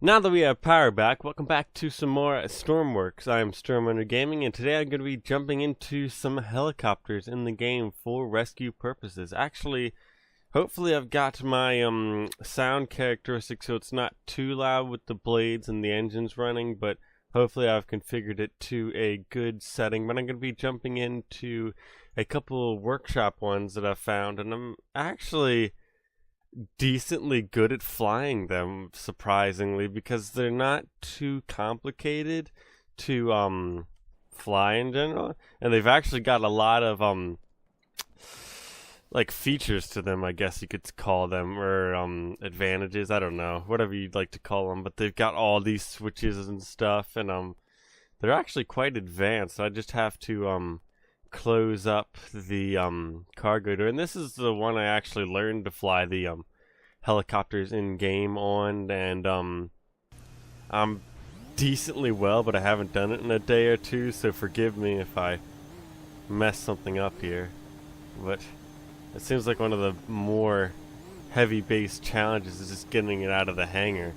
Now that we have power back, welcome back to some more Stormworks. I am StormRunner Gaming, and today I'm going to be jumping into some helicopters in the game for rescue purposes. Actually, hopefully I've got my sound characteristics so it's not too loud with the blades and the engines running, but hopefully I've configured it to a good setting. But I'm going to be jumping into a couple workshop ones that I've found, and I'm actually decently good at flying them, surprisingly, because they're not too complicated to fly in general, and they've actually got a lot of like features to them, I guess you could call them, or advantages, I don't know, whatever you'd like to call them, but they've got all these switches and stuff, and they're actually quite advanced. I just have to close up the cargo door, and this is the one I actually learned to fly the helicopters in game on, and I'm decently well, but I haven't done it in a day or two, so forgive me if I mess something up here. But it seems like one of the more heavy base challenges is just getting it out of the hangar.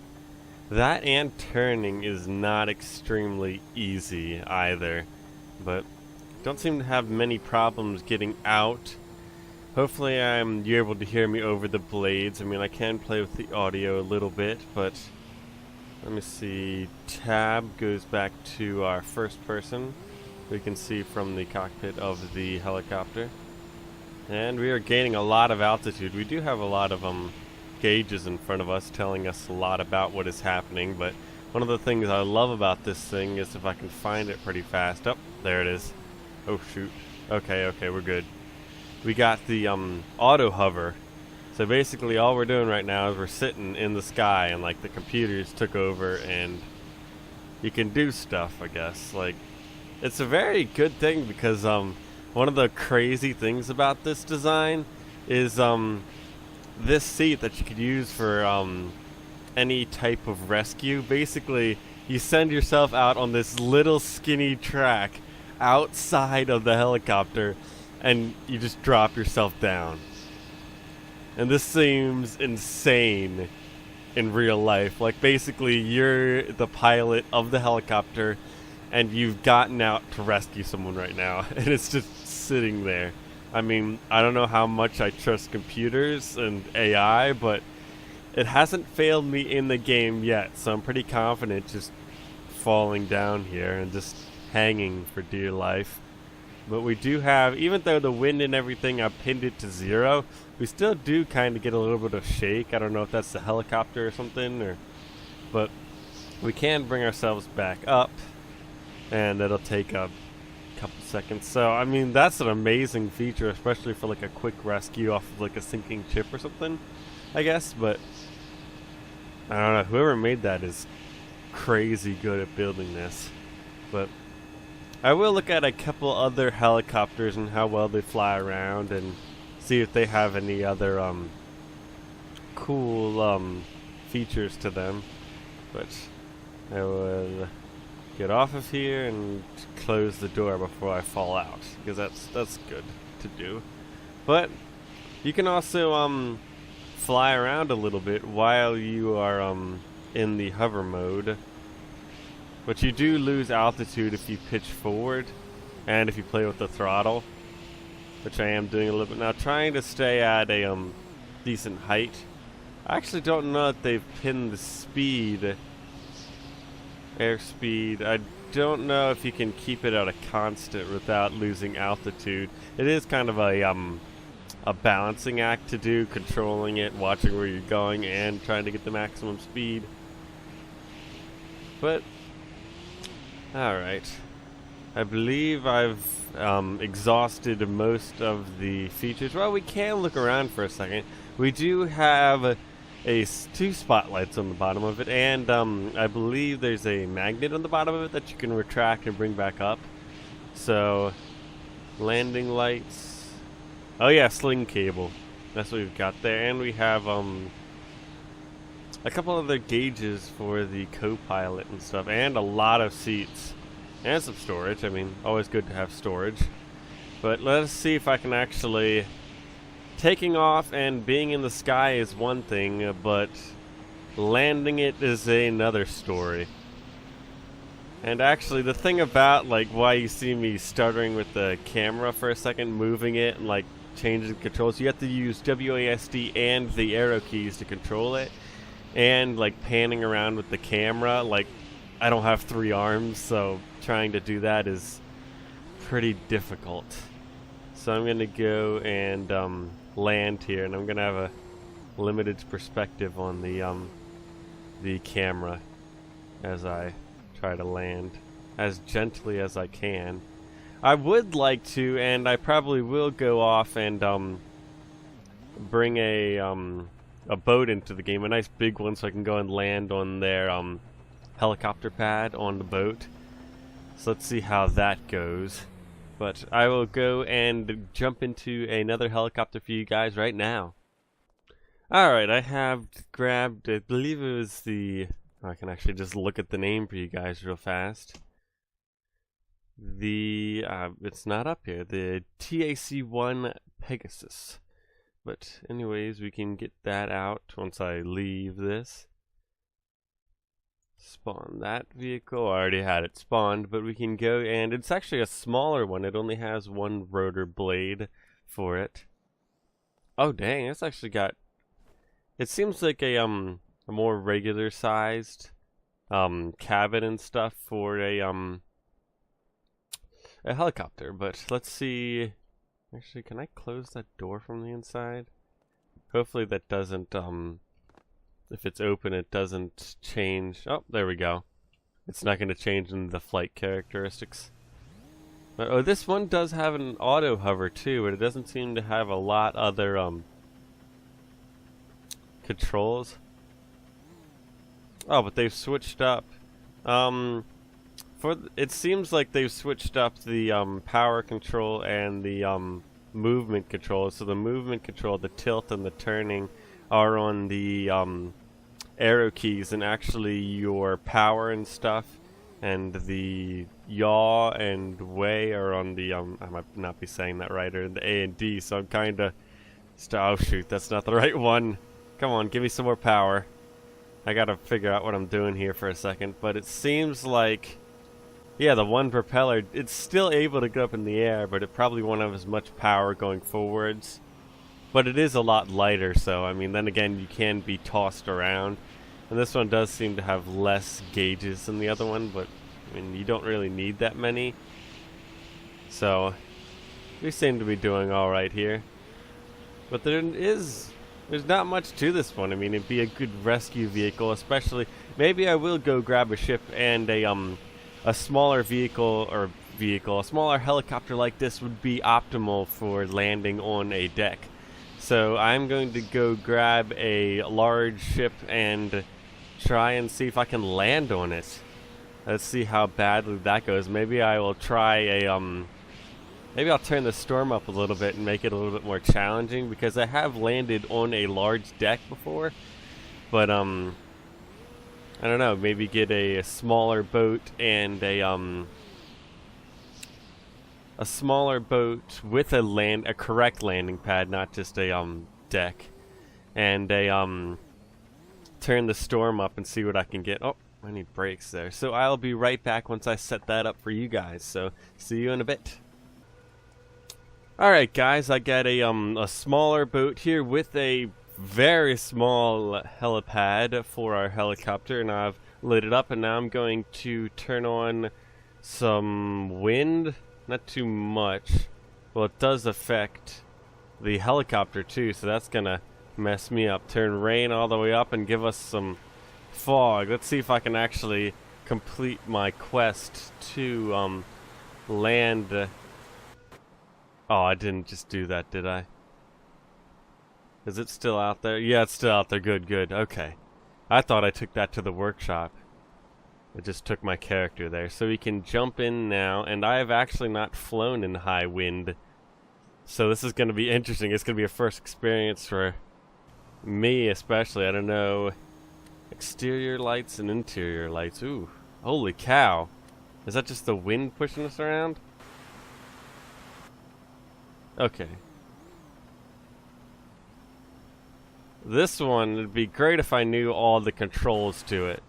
That and turning is not extremely easy either, but don't seem to have many problems getting out. Hopefully you're able to hear me over the blades. I mean, I can play with the audio a little bit, but let me see. Tab goes back to our first person. We can see from the cockpit of the helicopter. And we are gaining a lot of altitude. We do have a lot of gauges in front of us telling us a lot about what is happening, but one of the things I love about this thing is if I can find it pretty fast. Oh, there it is. Oh shoot. Okay, we're good. We got the auto hover. So basically all we're doing right now is we're sitting in the sky, and like the computers took over and you can do stuff, I guess. Like, it's a very good thing because one of the crazy things about this design is this seat that you could use for any type of rescue. Basically, you send yourself out on this little skinny track outside of the helicopter, and you just drop yourself down. And this seems insane in real life. Like, basically, you're the pilot of the helicopter, and you've gotten out to rescue someone right now, and it's just sitting there. I mean, I don't know how much I trust computers and AI, but it hasn't failed me in the game yet, so I'm pretty confident just falling down here and just hanging for dear life. But we do have, even though the wind and everything, I pinned it to 0, we still do kind of get a little bit of shake. I don't know if that's the helicopter or something, but we can bring ourselves back up, and it'll take a couple seconds. So, I mean, that's an amazing feature, especially for like a quick rescue off of like a sinking ship or something, I guess. But I don't know, whoever made that is crazy good at building this. But I will look at a couple other helicopters and how well they fly around and see if they have any other cool features to them. But I will get off of here and close the door before I fall out, because that's good to do. But you can also fly around a little bit while you are in the hover mode. But you do lose altitude if you pitch forward and if you play with the throttle, which I am doing a little bit now, trying to stay at a decent height. I actually don't know if they've pinned the speed, airspeed. I don't know if you can keep it at a constant without losing altitude. It is kind of a balancing act to do, controlling it, watching where you're going, and trying to get the maximum speed. But alright, I believe I've exhausted most of the features. Well, we can look around for a second. We do have two spotlights on the bottom of it, and I believe there's a magnet on the bottom of it that you can retract and bring back up. So, landing lights. Oh yeah, sling cable. That's what we've got there. And we have a couple other gauges for the co-pilot and stuff, and a lot of seats. And some storage. I mean, always good to have storage. But let us see if I can actually... Taking off and being in the sky is one thing, but landing it is another story. And actually, the thing about like why you see me stuttering with the camera for a second, moving it and like changing the controls, you have to use WASD and the arrow keys to control it, and like panning around with the camera. Like, I don't have 3 arms, so trying to do that is pretty difficult. So I'm gonna go and land here, and I'm gonna have a limited perspective on the camera as I try to land as gently as I can. I would like to, and I probably will go off and bring a boat into the game, a nice big one, so I can go and land on their helicopter pad on the boat. So let's see how that goes. But I will go and jump into another helicopter for you guys right now. Alright, I have grabbed, I believe it was the, I can actually just look at the name for you guys real fast. It's not up here, the TAC-1 Pegasus. But anyways, we can get that out once I leave this. Spawn that vehicle. I already had it spawned, but we can go, and it's actually a smaller one. It only has 1 rotor blade for it. Oh dang, it's actually got, it seems like a more regular sized cabin and stuff for a helicopter. But let's see. Actually, can I close that door from the inside? Hopefully that doesn't if it's open, it doesn't change. Oh, there we go. It's not going to change in the flight characteristics. Oh, this one does have an auto hover too, but it doesn't seem to have a lot other controls. Oh, but they've switched up. It seems like they've switched up the power control and the movement control. So the movement control, the tilt and the turning, are on the arrow keys, and actually your power and stuff and the yaw and way are on the I might not be saying that right, or the A and D. So I'm kind of oh shoot, that's not the right one. Come on, give me some more power. I gotta figure out what I'm doing here for a second. But it seems like, yeah, the one propeller, it's still able to go up in the air, but it probably won't have as much power going forwards. But it is a lot lighter, so I mean, then again, you can be tossed around. And this one does seem to have less gauges than the other one, but I mean, you don't really need that many. So we seem to be doing alright here. But there's not much to this one. I mean, it'd be a good rescue vehicle, especially, maybe I will go grab a ship, and a smaller a smaller helicopter like this would be optimal for landing on a deck. So I'm going to go grab a large ship and try and see if I can land on it. Let's see how badly that goes. Maybe I will try a maybe I'll turn the storm up a little bit and make it a little bit more challenging, because I have landed on a large deck before. But I don't know, maybe get a smaller boat and a smaller boat with a correct landing pad, not just a deck, and turn the storm up and see what I can get. Oh, I need brakes there. So I'll be right back once I set that up for you guys. So see you in a bit. Alright guys, I got a smaller boat here with a very small helipad for our helicopter, and I've lit it up, and now I'm going to turn on some wind. Not too much. Well, it does affect the helicopter too, so that's gonna mess me up. Turn rain all the way up and give us some fog. Let's see if I can actually complete my quest to land. Oh, I didn't just do that, did I? Is it still out there? Yeah, it's still out there. Good, good. Okay. I thought I took that to the workshop. It just took my character there. So we can jump in now, and I have actually not flown in high wind. So this is going to be interesting. It's going to be a first experience for me especially. I don't know. Exterior lights and interior lights. Ooh. Holy cow. Is that just the wind pushing us around? Okay. This one, it'd be great if I knew all the controls to it.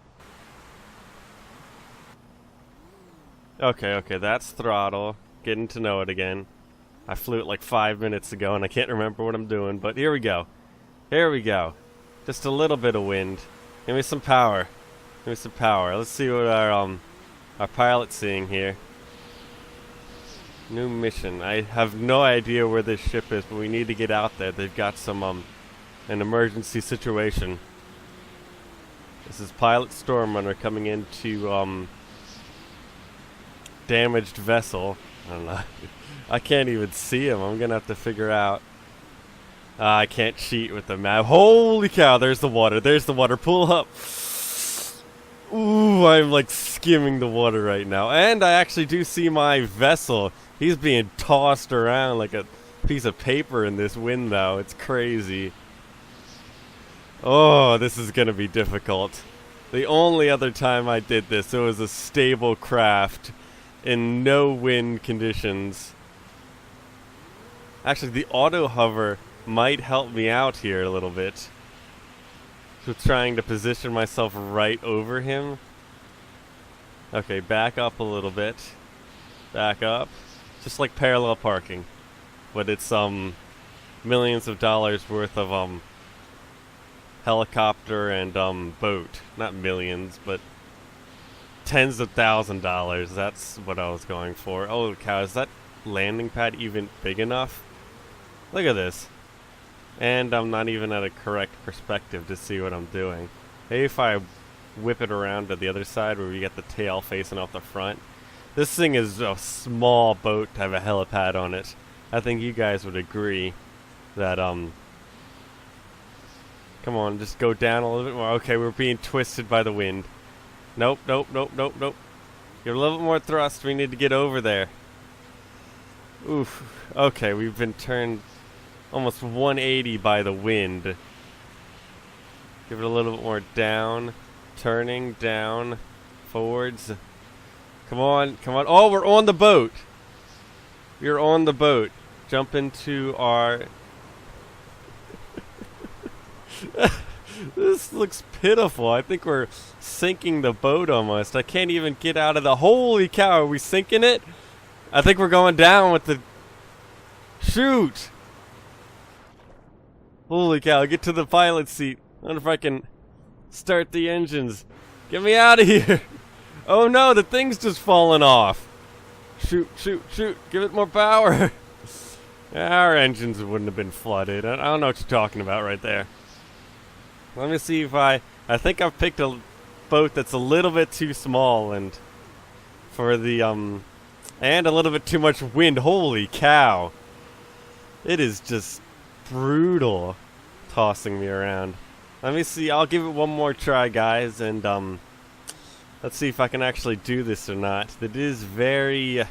Okay, that's throttle. Getting to know it again. I flew it like 5 minutes ago and I can't remember what I'm doing, but here we go. Here we go. Just a little bit of wind. Give me some power. Give me some power. Let's see what our pilot's seeing here. New mission. I have no idea where this ship is, but we need to get out there. They've got some an emergency situation. This is Pilot StormRunner coming into damaged vessel. I don't know. I can't even see him. I'm gonna have to figure out. I can't cheat with the map. Holy cow! There's the water. There's the water. Pull up. Ooh, I'm like skimming the water right now, and I actually do see my vessel. He's being tossed around like a piece of paper in this wind, though. It's crazy. Oh, this is gonna be difficult. The only other time I did this, it was a stable craft in no wind conditions. Actually, the auto hover might help me out here a little bit. Just trying to position myself right over him. Okay, back up a little bit. Back up. Just like parallel parking. But it's millions of dollars worth of helicopter and boat. Not millions, but tens of $1,000s. That's what I was going for. Oh cow, is that landing pad even big enough? Look at this. And I'm not even at a correct perspective to see what I'm doing. Maybe if I whip it around to the other side where we get the tail facing off the front. This thing is a small boat to have a helipad on it. I think you guys would agree that come on, just go down a little bit more. Okay, we're being twisted by the wind. Nope. Give it a little bit more thrust. We need to get over there. Oof. Okay, we've been turned almost 180 by the wind. Give it a little bit more down. Turning, down, forwards. Come on. Oh, we're on the boat. We're on the boat. Jump into our... This looks pitiful. I think we're sinking the boat almost. I can't even get out of the... Holy cow, are we sinking it? I think we're going down with the... Shoot! Holy cow, get to the pilot seat. I wonder if I can start the engines. Get me out of here! Oh no, the thing's just falling off. Shoot. Give it more power. Our engines wouldn't have been flooded. I don't know what you're talking about right there. Let me see if I think I've picked a boat that's a little bit too small and for the and a little bit too much wind. Holy cow. It is just brutal tossing me around. Let me see. I'll give it one more try, guys, and let's see if I can actually do this or not. It is very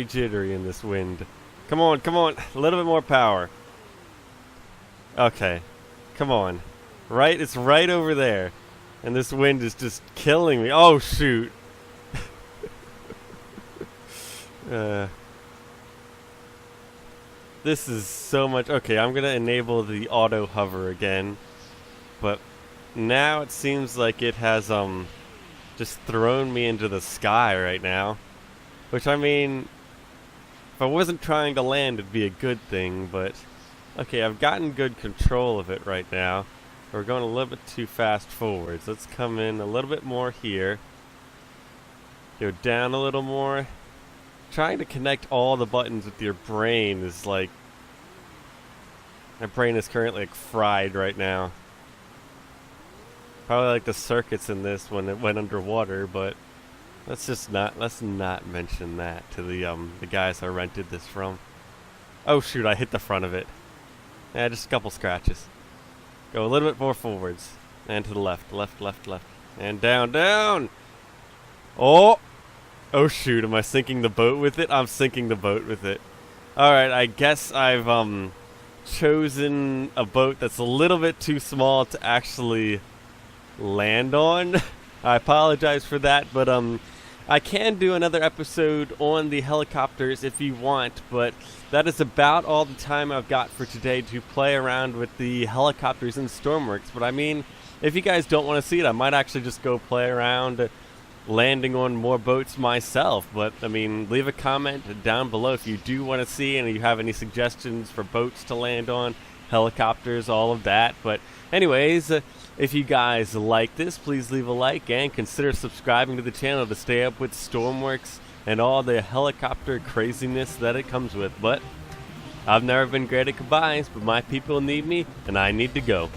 jittery in this wind. Come on. A little bit more power. Okay. Come on. Right? It's right over there. And this wind is just killing me. Oh, shoot. This is so much. Okay, I'm going to enable the auto hover again. But now it seems like it has just thrown me into the sky right now. Which, I mean, if I wasn't trying to land, it'd be a good thing, but okay, I've gotten good control of it right now. We're going a little bit too fast forwards. Let's come in a little bit more here. Go down a little more. Trying to connect all the buttons with your brain is like... My brain is currently like fried right now. Probably like the circuits in this when it went underwater, but let's not mention that to the guys I rented this from. Oh shoot, I hit the front of it. Yeah, just a couple scratches. Go a little bit more forwards. And to the left. And down. Oh! Oh shoot, am I sinking the boat with it? I'm sinking the boat with it. Alright, I guess I've chosen a boat that's a little bit too small to actually land on. I apologize for that, but I can do another episode on the helicopters if you want, but that is about all the time I've got for today to play around with the helicopters in Stormworks. But I mean, if you guys don't want to see it, I might actually just go play around landing on more boats myself. But I mean, leave a comment down below if you do want to see and you have any suggestions for boats to land on, helicopters, all of that. But anyways, if you guys like this, please leave a like and consider subscribing to the channel to stay up with Stormworks and all the helicopter craziness that it comes with. But I've never been great at goodbyes, but my people need me and I need to go.